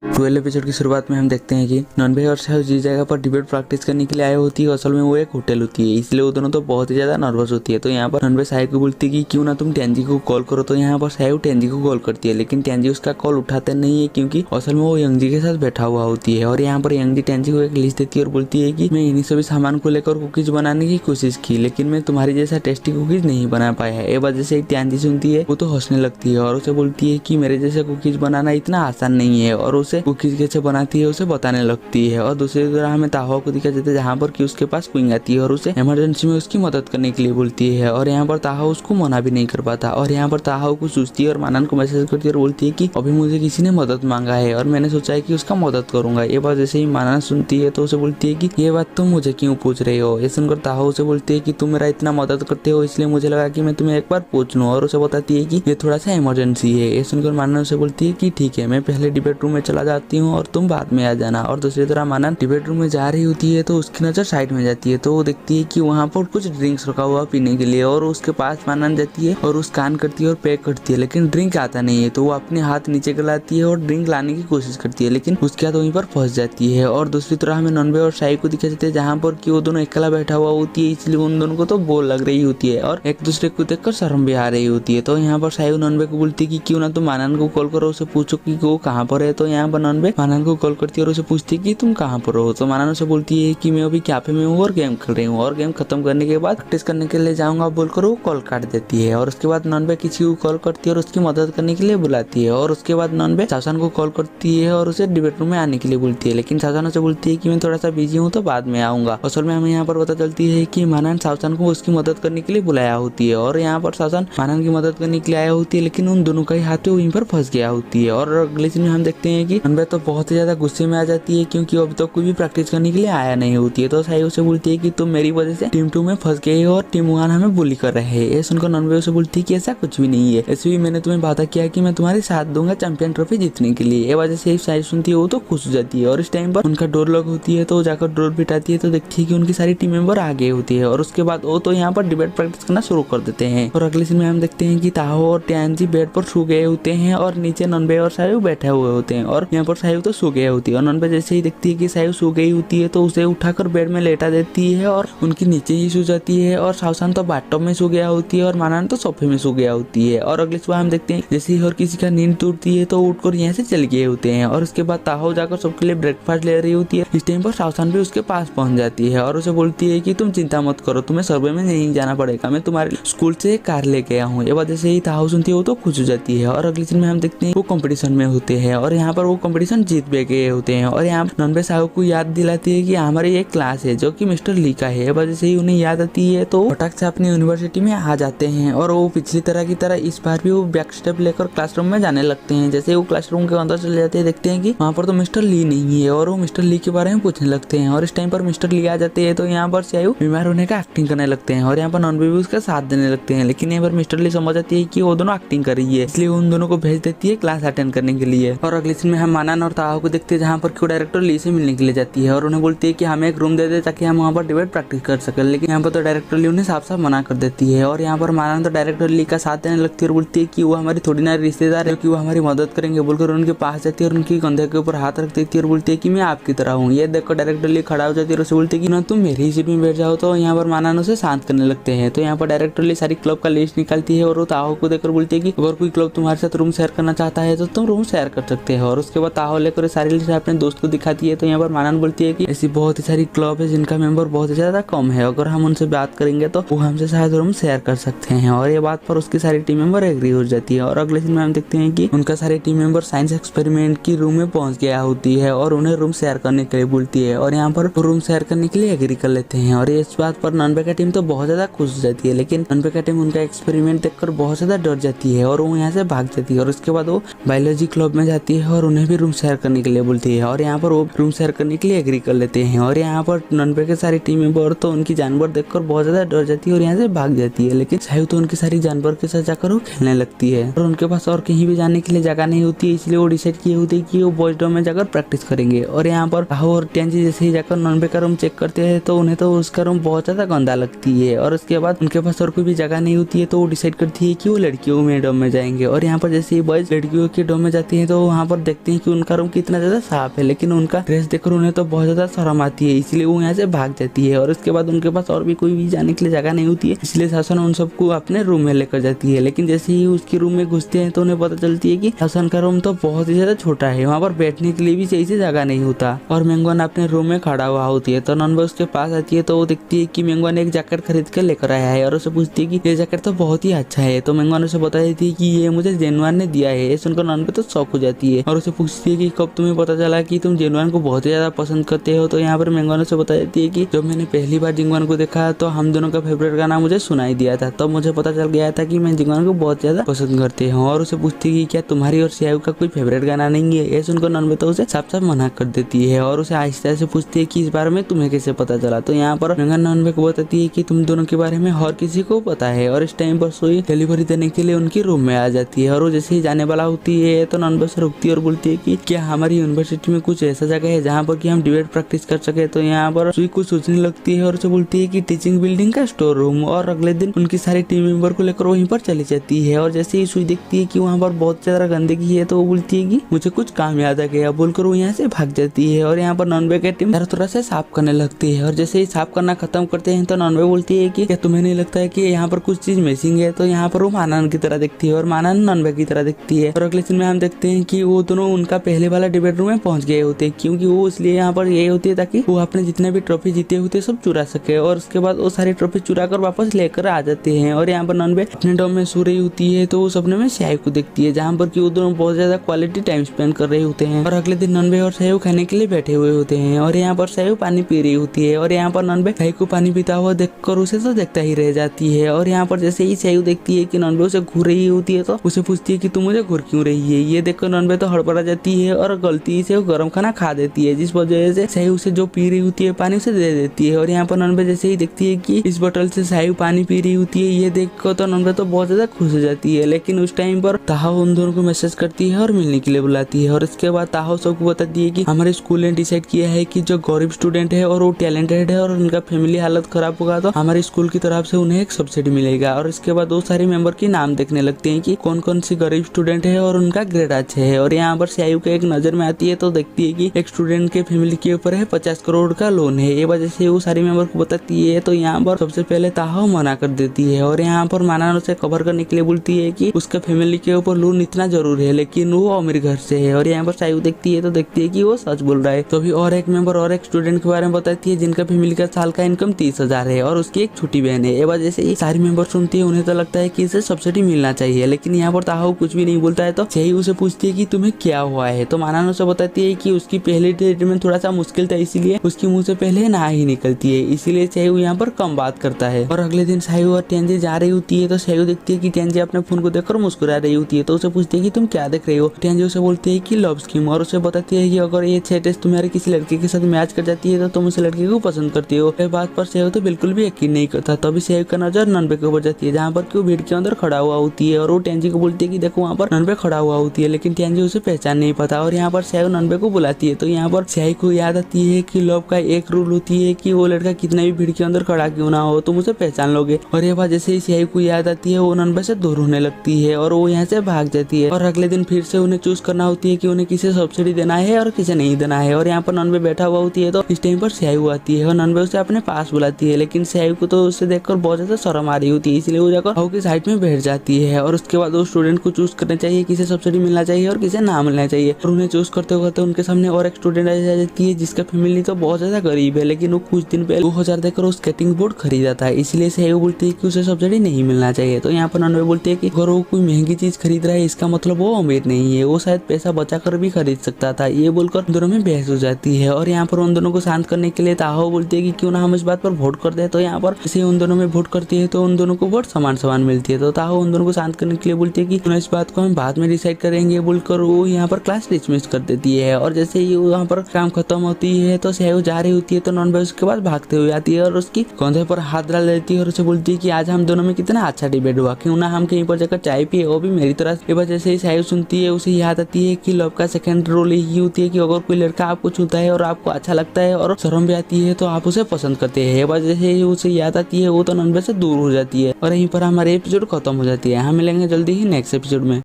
12 episode की शुरुआत में हम देखते हैं कि नॉनवे और साहू जिस जगह पर डिबेट प्रैक्टिस करने के लिए आए होती है असल में वो एक होटल होती है, इसलिए वो दोनों तो बहुत ही ज्यादा नर्वस होती है। तो यहाँ पर नॉनवे साहू को बोलती है कि क्यों ना तुम टेंजी को कॉल करो। तो यहाँ पर साहू टेंजी को कॉल करती है, लेकिन टेंजी उसका कॉल उठाते नहीं है क्योंकि असल में वो यंगजी के साथ बैठा हुआ होती है। और यहाँ पर यंगजी टेंजी को एक लिस्ट देती है और बोलती है कि मैं इन्हीं सभी सामान को लेकर कुकीज बनाने की कोशिश की, लेकिन मैं तुम्हारी जैसा टेस्टी कुकीज नहीं बना पाया है। ये वजह से टेंजी सुनती है, वो तो हंसने लगती है और उसे बोलती है कि मेरे जैसे कुकीज बनाना इतना आसान नहीं है, और उसे कुकीज कैसे बनाती है उसे बताने लगती है। और दूसरी तरह हमें ताहो को दिखा जाता है जहाँ पर कि उसके पास क्वीन आती है और उसे इमरजेंसी में उसकी मदद करने के लिए बोलती है। और यहाँ पर ताहो उसको मना भी नहीं कर पाता। और यहाँ पर ताहो को सोचती है और मानन को मैसेज करती है और बोलती है कि अभी मुझे किसी ने मदद मांगा है और मैंने सोचा है कि उसका मदद करूंगा। ये बात जैसे ही मानन सुनती है तो उसे बोलती है कि ये बात तुम मुझे क्यों पूछ रहे हो। ये सुनकर ताहो उसे बोलती है कि तुम मेरा इतना मदद करते हो इसलिए मुझे लगा कि मैं तुम्हें एक बार पूछ लूं। और उसे बताती है कि ये थोड़ा सा इमरजेंसी है। ये सुनकर मानन उसे बोलती है कि ठीक है, मैं पहले डिबेट रूम में चला जाती हूँ और तुम बाद में आ जाना। और दूसरी तरह मानन डिबेट रूम में जा रही होती है तो उसकी नजर साइड में जाती है, तो वो देखती है कि वहाँ पर कुछ ड्रिंक्स रखा हुआ पीने के लिए। और उसके पास मानन जाती है और उस कान करती है और पैक करती है, लेकिन ड्रिंक आता नहीं है। तो वो अपने हाथ नीचे गलाती है और ड्रिंक लाने की कोशिश करती है, लेकिन उसके हाथ वहीं पर फंस जाती है। और दूसरी तरह हमें नॉनवे और शाही को दिखा जाते हैं जहाँ पर कि वो दोनों अकेला बैठा हुआ होती है, इसलिए उन दोनों को तो बोल लग रही होती है और एक दूसरे को देखकर शर्म भी आ रही होती है। तो यहाँ पर शाही नॉनवे को बोलती है कि क्यों ना तुम मानन को कॉल करो, उसे पूछो कि वो कहाँ पर है। तो यहाँ पर नॉनवे मानन को कॉल करती है और उसे पूछती है कि तुम कहाँ पर हो। तो मानन उसे बोलती है कि मैं अभी कैफे में हूँ और गेम खेल रही हूँ, और गेम खत्म करने के बाद प्रैक्टिस करने के लिए जाऊंगा बोलकर वो कॉल काट देती है। और उसके बाद नॉनवे किसी को कॉल करती है और उसकी मदद करने के लिए बुलाती है। और उसके बाद नॉनवे शासन को कॉल करती है और उसे डिबेट रूम में आने के लिए बोलती है, लेकिन शासन उसे बोलती है कि मैं थोड़ा सा बिजी हूँ तो बाद में आऊंगा। असल में हमें यहाँ पर पता चलती है कि मानन शासन को उसकी मदद करने के लिए बुलाया होती है, और यहाँ पर शासन मानन की मदद करने के लिए आया होती है, लेकिन उन दोनों का ही हाथ वहीं पर फंस गया होती है। और अगले सीन में हम देखते हैं कि नॉनवे तो बहुत ही ज्यादा गुस्से में आ जाती है क्योंकि अभी तक कोई भी प्रैक्टिस करने के लिए आया नहीं होती है। तो साई उसे बोलती है कि तुम मेरी वजह से टीम 2 में फंस गए हो और टीम 1 हमें बुली कर रहे हैं। ये सुनकर नॉनवे उसे बोलती है कि ऐसा कुछ भी नहीं है, ऐसे भी मैंने तुम्हें वादा किया कि मैं तुम्हारे साथ दूंगा चैंपियन ट्रॉफी जीतने के लिए। ये वजह से साई सुनती है वो तो खुश हो जाती है। और इस टाइम पर उनका डोर लॉक होती है तो जाकर डोर पिटाती है तो देखती है कि उनकी सारी टीम मेंबर आ गए होती है। और उसके बाद वो तो यहाँ पर डिबेट प्रैक्टिस करना शुरू कर देते हैं। और अगले सीन में हम देखते हैं कि ताहो और टियानजी बेड पर सो गए होते हैं और नीचे नॉनवे और सायु बैठे हुए होते हैं। और यहाँ पर सायु तो सो गई होती है और नॉनवे जैसे ही देखती है कि सायु सो गई होती है तो उसे उठाकर बेड में लेटा देती है और उनके नीचे ही सो जाती है। और सावसान तो बाथटब में सो गया होती है और मानन तो सोफे में सो गया होती है। और अगले सुबह हम देखते हैं जैसे ही और किसी का नींद टूटती है तो उठकर यहाँ से चले गए होते हैं। और उसके बाद ताहो जाकर सबके लिए ब्रेकफास्ट ले रही होती है। इस टाइम पर सावसान भी उसके पास पहुंच जाती है और उसे बोलती है कि तुम चिंता मत करो, तुम्हें सर्वे में नहीं जाना पड़ेगा, मैं तुम्हारे स्कूल से एक कार लेके आया हूँ। ये वजह से ही ताहो सुनती है वो तो खुश हो जाती है। और अगले दिन में हम देखते हैं वो कंपटीशन में होते हैं और यहाँ पर वो कंपटीशन जीत भी गए होते हैं। और यहाँ नॉनवे साहू को याद दिलाती है कि हमारी एक क्लास है जो कि मिस्टर ली का है। वजह से ही उन्हें याद आती है तो फटाक से अपनी यूनिवर्सिटी में आ जाते हैं। और वो पिछली तरह की तरह इस बार भी वो बैक स्टेप लेकर क्लासरूम में जाने लगते हैं। जैसे वो क्लासरूम के अंदर चले जाते हैं देखते हैं कि वहाँ पर तो मिस्टर ली नहीं है और वो मिस्टर ली के बारे में पूछने लगते हैं। और इस टाइम पर मिस्टर ली आ जाते हैं तो यहाँ पर सायु बीमार होने का एक्टिंग करने लगते हैं और यहाँ पर नॉनवे भी उसका साथ देने लगते हैं। लेकिन यहाँ पर मिस्टर ली समझ आती है कि वो दोनों एक्टिंग कर रही है, इसलिए उन दोनों को भेज देती है क्लास अटेंड करने के लिए। और अगले सीन में हम मानन और ताहो को देखते हैं जहाँ पर क्यों डायरेक्टर ली से मिलने के लिए जाती है और उन्हें बोलती है कि हमें एक रूम दे दे ताकि हम वहाँ पर डिबेट प्रैक्टिस कर सके। लेकिन यहाँ पर तो डायरेक्टर ली उन्हें साफ साफ मना कर देती है। और यहाँ पर मानन तो डायरेक्टर ली का साथ देने लगती है और बोलती है कि वो हमारी थोड़ी ना रिश्तेदार है कि वो हमारी मदद करेंगे बोलकर उनके पास जाती है और उनकी कंधे के ऊपर हाथ रख देती है और बोलती है कि मैं आपकी तरह हूँ। ये देखकर डायरेक्टर ली खड़ा हो जाती है और उसे बोलती है कि ना तुम मेरी ही सीट में बैठ जाओ। तो यहाँ पर मानन उसे शांत करने लगते हैं। तो यहाँ पर डायरेक्टर ली सारी क्लब का लिस्ट निकालती है और वो ताहो को देखकर बोलती है कि अगर कोई क्लब तुम्हारे साथ रूम शेयर करना चाहता है तो तुम रूम शेयर कर सकते हो। और उसके बाद ताहो लेकर सारी लिस्ट अपने दोस्त को दिखाती है। तो यहाँ पर मानन बोलती है कि ऐसी बहुत ही सारी क्लब है जिनका मेंबर बहुत ही ज्यादा कम है, अगर हम उनसे बात करेंगे तो वो हमसे शायद रूम शेयर कर सकते हैं। और ये बात पर उसकी सारी टीम मेंबर एग्री हो जाती है। और अगले दिन में हम देखते हैं कि उनका सारी टीम मेंबर साइंस एक्सपेरिमेंट की रूम में पहुंच गया होती है और उन्हें रूम शेयर करने के लिए बोलती है। और यहाँ पर रूम शेयर करने के लिए एग्री कर लेते हैं। और इस बात पर नॉनवे का टीम तो बहुत ज्यादा खुश हो जाती है, लेकिन नॉनवे का टीम उनका एक्सपेरिमेंट देखकर बहुत ज्यादा डर जाती है और वो यहाँ से भाग जाती है। और उसके बाद वो बायोलॉजी क्लब में जाती है और उन्हें भी रूम शेयर करने के लिए बोलती है। और यहाँ पर वो रूम शेयर करने के लिए एग्री कर लेते हैं। और यहाँ पर नॉनवे के सारी टीम मेंबर तो उनकी जानवर देखकर बहुत ज्यादा डर जाती है और यहाँ से भाग जाती है। लेकिन सायु तो उनकी सारी जानवर के साथ जाकर वो खेलने लगती है और उनके पास और कहीं भी जाने के लिए जगह नहीं होती है, इसलिए वो डिसाइड किए होती है कि वो बॉयज डॉम में जाकर प्रैक्टिस करेंगे। और यहाँ पर ताहो और टियानजी जैसे ही जाकर नॉनवे का रूम चेक करते हैं तो उन्हें तो उसका रूम बहुत ज्यादा गंदा लगती है। और उसके बाद उनके पास और कोई भी जगह नहीं होती है तो वो डिसाइड करती है कि वो लड़कियों में डॉम में जाएंगे। और यहाँ पर जैसे ही बॉयज लड़कियों के डॉम में जाती है तो वहाँ पर देखते हैं कि उनका रूम कितना ज्यादा साफ है, लेकिन उनका ड्रेस देखकर उन्हें तो बहुत ज्यादा शर्म आती है, इसलिए वो यहाँ से भाग जाती है। और उसके बाद उनके पास और भी कोई भी जाने के लिए जगह नहीं होती है, इसलिए शासन उन सबको अपने रूम में लेकर जाती है। लेकिन जैसे ही उसके रूम में घुसते हैं तो उन्हें पता चलती है कि शासन का रूम तो बहुत ही ज्यादा छोटा है, वहाँ पर बैठने के लिए भी सही से जगह नहीं होता। और मेंगवान अपने रूम में खड़ा हुआ होती है तो नॉनवे उसके पास आती है तो वो देखती है कि मेंगवान एक जैकेट खरीद कर लेकर आया है और उसे पूछती है कि ये जैकेट तो बहुत ही अच्छा है। तो मेंगवान उसे बता देती है कि ये मुझे जेनवान ने दिया है। ये सुनकर नॉनवे तो शॉक हो जाती है और उसे पूछती है कि कब तुम्हें पता चला कि तुम जेनवान को बहुत ही ज्यादा पसंद करते हो। तो यहाँ पर मेंगवान उसे बता देती है कि जब मैंने पहली बार जिंगवान को देखा तो हम दोनों का फेवरेट गाना मुझे सुनाई दिया था, तब मुझे पता चल गया था कि मैं जिंगवान को बहुत ज्यादा पसंद करते हूँ। और उसे पूछती है कि क्या तुम्हारी और सियायू का कोई फेवरेट गाना नहीं है। ये सुनकर नॉनवे तो उसे साफ साफ मना कर देती है और उसे आहिस्ता से पूछती है कि इस बारे में तुम्हें कैसे पता चला। तो यहाँ पर मेंगवान नॉनवे को बताती है कि तुम दोनों के बारे में हर किसी को पता है। और इस टाइम पर सोई डिलीवरी देने के लिए उनकी रूम में आ जाती है और वो जैसे ही जाने वाला होती है तो नॉनवे से रुकती है और बोलती है कि क्या हमारी यूनिवर्सिटी में कुछ ऐसा जगह है जहाँ पर कि हम डिबेट प्रैक्टिस कर सके। तो यहाँ पर सुई कुछ सोचने लगती है और उसे बोलती है कि टीचिंग बिल्डिंग का स्टोर रूम। और अगले दिन उनकी सारी टीम मेंबर को लेकर वहीं पर चली जाती है और जैसे ही सुई देखती है कि वहाँ पर बहुत ज्यादा गंदगी है तो वो बोलती है कि मुझे कुछ काम याद आ गया बोलकर वो यहाँ से भाग जाती है। और यहाँ पर नॉनवे की टीम चारों तरह से साफ करने लगती है और जैसे ही साफ करना खत्म करते हैं तो नॉनवे बोलती है कि क्या तुम्हें नहीं लगता है कि यहाँ पर कुछ चीज मिसिंग है। तो यहाँ पर वो मानन की तरह दिखती है और मानन नॉनवे की तरह दिखती है। और अगले सीन में हम देखते हैं कि वो दोनों उनका पहले वाला डिबेट रूम में पहुंच गए होते हैं, क्योंकि वो इसलिए यहाँ पर यही होती है ताकि वो अपने जितने भी ट्रॉफी जीते होते सब चुरा सके। और उसके बाद वो सारी ट्रॉफी चुरा कर वापस लेकर आ जाते हैं। और यहाँ पर नॉनवे अपने डॉम में सो रही होती है तो वो सपने में सियायू को देखती है, जहाँ पर कि वो दोनों बहुत ज्यादा क्वालिटी टाइम स्पेंड कर रहे होते हैं। और अगले दिन नॉनवे और सियायू खाने के लिए बैठे हुए होते हैं और यहाँ पर सियायू पानी पी रही होती है और यहाँ पर नॉनवे सियायू को पानी पीता हुआ देखकर उसे तो देखता ही रह जाती है। और यहाँ पर जैसे ही सियायू देखती है कि नॉनवे उसे घूर रही होती है तो उसे पूछती है कि तुम मुझे घूर क्यों रही है। ये देखकर नॉनवे तो हड़बड़ा जाती है और गलती से वो गर्म खाना खा देती है, जिस वजह से सियायू उसे जो पी रही होती है पानी उसे दे देती है। और यहाँ पर नॉनवे जैसे ही देखती है कि इस बोतल से सियायू पानी पी रही होती है, ये देखकर तो नॉनवे तो बहुत ज्यादा खुश हो जाती है। लेकिन उस टाइम पर ताहो उन दोनों को मैसेज करती है और मिलने के लिए बुलाती है। और इसके बाद ताहो सबको बताती है कि हमारे स्कूल ने डिसाइड किया है कि जो गरीब स्टूडेंट है और वो टैलेंटेड है और उनका फैमिली हालत खराब होगा तो हमारे स्कूल की तरफ से उन्हें एक सब्सिडी मिलेगा। और इसके बाद वो सारे मेंबर के नाम देखने लगते हैं कि कौन कौन सी गरीब स्टूडेंट है और उनका ग्रेड अच्छा है। और यहाँ पर सियायू के एक नजर में आती है तो देखती है कि एक स्टूडेंट के फैमिली के ऊपर है 50 करोड़ का लोन है। ये वजह से वो सारी मेंबर को बताती है तो यहाँ पर सबसे पहले ताहो मना कर देती है और यहाँ पर माना उसे कवर करने के लिए बोलती है कि उसका फैमिली के ऊपर लोन इतना जरूर है लेकिन वो अमीर घर से है। और यहाँ पर सियायू देखती है तो देखती है कि वो सच बोल रहा है। तो अभी और एक मेंबर और एक स्टूडेंट के बारे में बताती है जिनका फैमिली का साल का इनकम 30,000 है और उसकी एक छोटी बहन है। ये वजह से सारी मेंबर सुनती है, उन्हें तो लगता है कि इसे सब्सिडी मिलना चाहिए। लेकिन यहाँ पर ताहो कुछ भी नहीं बोलता है तो सियायू उसे पूछती है कि तुम्हें क्या हुआ है। तो माना उसे बताती है कि उसकी पहली ट्रीटमेंट थोड़ा सा मुश्किल था, इसीलिए उसकी मुंह से पहले ना ही निकलती है, इसीलिए सियायू यहाँ पर कम बात करता है। और अगले दिन सियायू और टेंजी जा रही होती है तो सियायू देखती है कि टेंजी अपने फोन को देखकर मुस्कुरा रही होती है तो उसे पूछती है कि तुम क्या देख रही हो। टेंजी उसे बोलती है कि लव स्कीम और उसे बताती है कि अगर ये 6 टेस्ट तुम्हारे किसी लड़के के साथ मैच कर जाती है तो तुम उस लड़के को पसंद करती हो। इस बात पर सियायू तो बिल्कुल भी यकीन नहीं करता। तभी सियायू का नजर नॉनवे के ऊपर जाती है, जहाँ पर वो भीड़ के अंदर खड़ा हुआ होती है और वो टेंजी को बोलती है कि देखो वहाँ पर नॉनवे खड़ा हुआ होती है, लेकिन टेंजी उसे पहचान नहीं पाता। और यहाँ पर सियायू नॉनवे को बुलाती है तो यहाँ पर सियायू को याद आती है कि लव का एक रूल होती है कि वो लड़का कितना भी भीड़ के अंदर खड़ा क्यों ना हो तुम उसे पहचान लोगे। और ये बात जैसे ही सियायू को याद आती है वो नॉनवे से दूर होने लगती है और वो यहाँ से भाग जाती है। और अगले दिन फिर से उन्हें चूज करना होती है कि उन्हें किसे सब्सिडी देना है और किसे नहीं देना है। और यहाँ पर नॉनवे बैठा हुआ होती है तो इस टाइम पर सियायू आती है और नॉनवे उसे अपने पास बुलाती है, लेकिन सियायू को तो उसे देखकर बहुत ज्यादा शर्म आ रही होती है, इसलिए वो जाकर हाउ की साइड में बैठ जाती है। और उसके बाद वो स्टूडेंट को चूज करना चाहिए किसे सब्सिडी मिलना चाहिए और किसे ना मिलना चाहिए। और उन्हें चूज करते करते उनके सामने और एक स्टूडेंट आ जाती है जिसका फैमिली तो बहुत ज्यादा गरीब है, लेकिन वो कुछ दिन पहले 2000 देकर वो स्केटिंग बोर्ड खरीदा था, इसलिए सियायू बोलती है कि उसे सब्सिडी नहीं मिलना चाहिए। तो यहाँ पर नॉनवे बोलती है कि अगर वो कोई महंगी चीज खरीद रहा है इसका मतलब वो अमीर नहीं है, वो शायद पैसा बचा कर भी खरीद सकता था। ये बोलकर दोनों में बहस हो जाती है। और यहाँ पर उन दोनों को शांत करने के लिए ताहो बोलती है कि क्यों ना हम इस बात पर वोट कर दे। तो यहाँ पर जैसे उन दोनों में वोट करती है तो उन दोनों को वोट समान समान मिलती है। तो ताहो उन दोनों को शांत करने के लिए बोलती है कि क्यों ना इस बात को हम बाद में डिसाइड करेंगे बोलकर वो यहाँ पर क्लास डिसमिस कर देती है। और जैसे ही वो यहाँ पर काम खत्म होती है तो सियायू जा रही होती है तो नॉनवे उसके बाद भागते हुए आती है और उसकी कंधे पर हाथ डाल देती है और उसे बोलती है कि आज हम दोनों में कितना अच्छा डिबेट हुआ, क्यों ना हम कहीं पर जाकर चाय पिए, वो भी मेरी तरह। ये वजह से सियायू सुनती है उसे याद आती है कि लव का सेकंड रोल यही होती है कि अगर कोई लड़का आपको छूता है और आपको अच्छा लगता है और शर्म भी आती है तो आप उसे पसंद करते हैं। ये वजह से उसे याद आती है वो तो नॉनवे से दूर हो जाती है और यहीं पर हमारे एपिसोड खत्म हो जाती है। हम मिलेंगे जल्दी ही नेक्स्ट एपिसोड में।